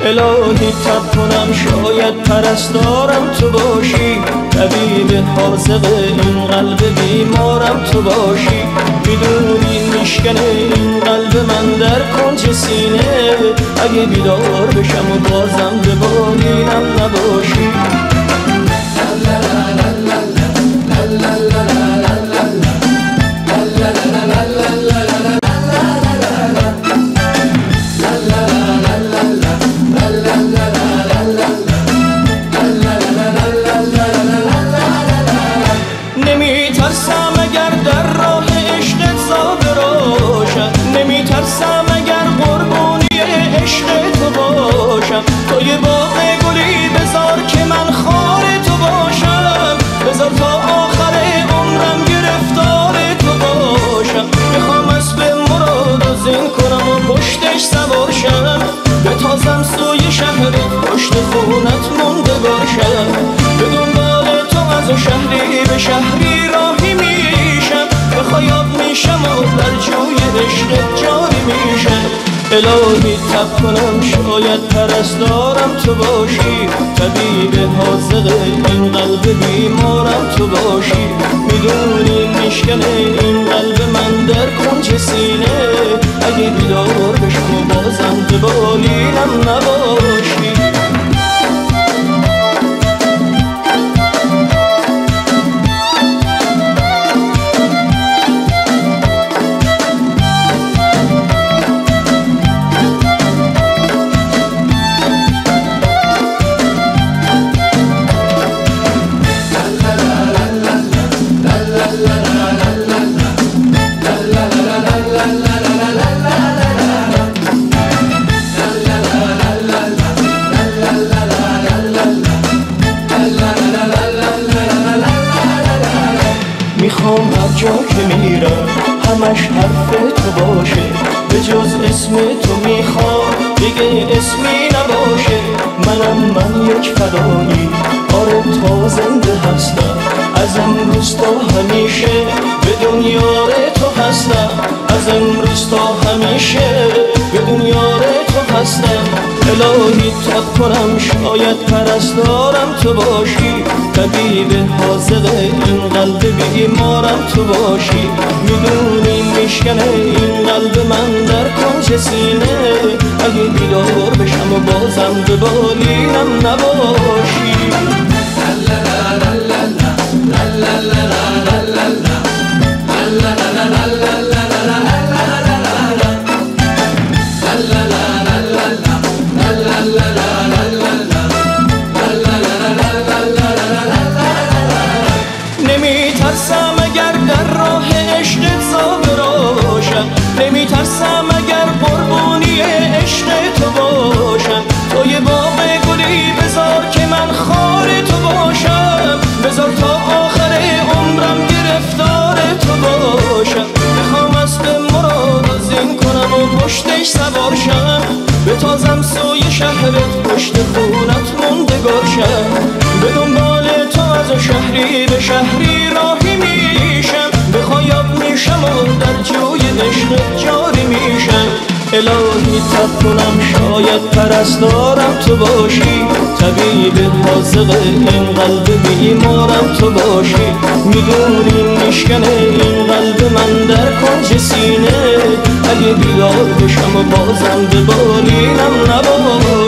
الهی تب کنم شاید پرستارم تو باشی، طبیب حاذق این قلب بیمارم تو باشی. میدونی میشکنه این قلب من در کنج سینه، اگه بیدار بشم و بازم به بالینم نباشی. نمیترسم اگر در راه عشقت زاده باشم، نمیترسم اگر قربانی عشق تو باشم. توی باغ گلی بذار که من خار تو باشم، بذار تا آخر عمرم گرفتار تو باشم. میخوام اسب مراد و زین کنم و پشتش سوار شم، به تازم سوی شهرت پشت خونت مونده باشم. به دنبال تو از شهری به شهری راهی میشم، به خیاب میشم و در جوی عشقت جاری میشم. الهی تب کنم شاید پرستارم تو باشی، طبیب حاذق این قلب بیمارم تو باشی. میدونی میشکنه این قلب من در کنج سینه، اگه بیدار بشم و بازم به بالینم نباشی. میخوام هر جا که میرم همش حرف تو باشه، به جز اسم تو میخوام دیگه اسمی نباشه. من یک فدایی، آره تا زنده هستم، از امروز تا همیشه به دنیای تو هستم. از امروز تا همیشه به دنیای تو هستم. الهی تب کنم شاید پرستارم تو باشی، طبیب حاذق این قلب بیمارم تو باشی. میدونی میشکنه این قلب من در کنج سینه، اگه بیدار بشم و بازم به بالینم نباشی. نمیترسم اگر در راه عشقت زاده باشم، نمیترسم اگر قربانی عشق تو باشم. توی باغ گلی بذار که من خار تو باشم، بذار تا آخر عمرم گرفتار تو باشم. میخوام اسب مراد و زین کنم و پشتش سوار شم، به تازم سوی شهرت پشت خونت موندگار شم. به دنبال تو از شهری به شهری راهی میشم، به خیاب میشم و در جوی عشقت جاری میشم. الهی تب کنم شاید پرستارم تو باشی، طبیب حاذق این قلب بیمارم تو باشی. میدونی میشکنه این قلب من در کنج سینه، اگه بیدار بشم و بازم به بالینم نباشی.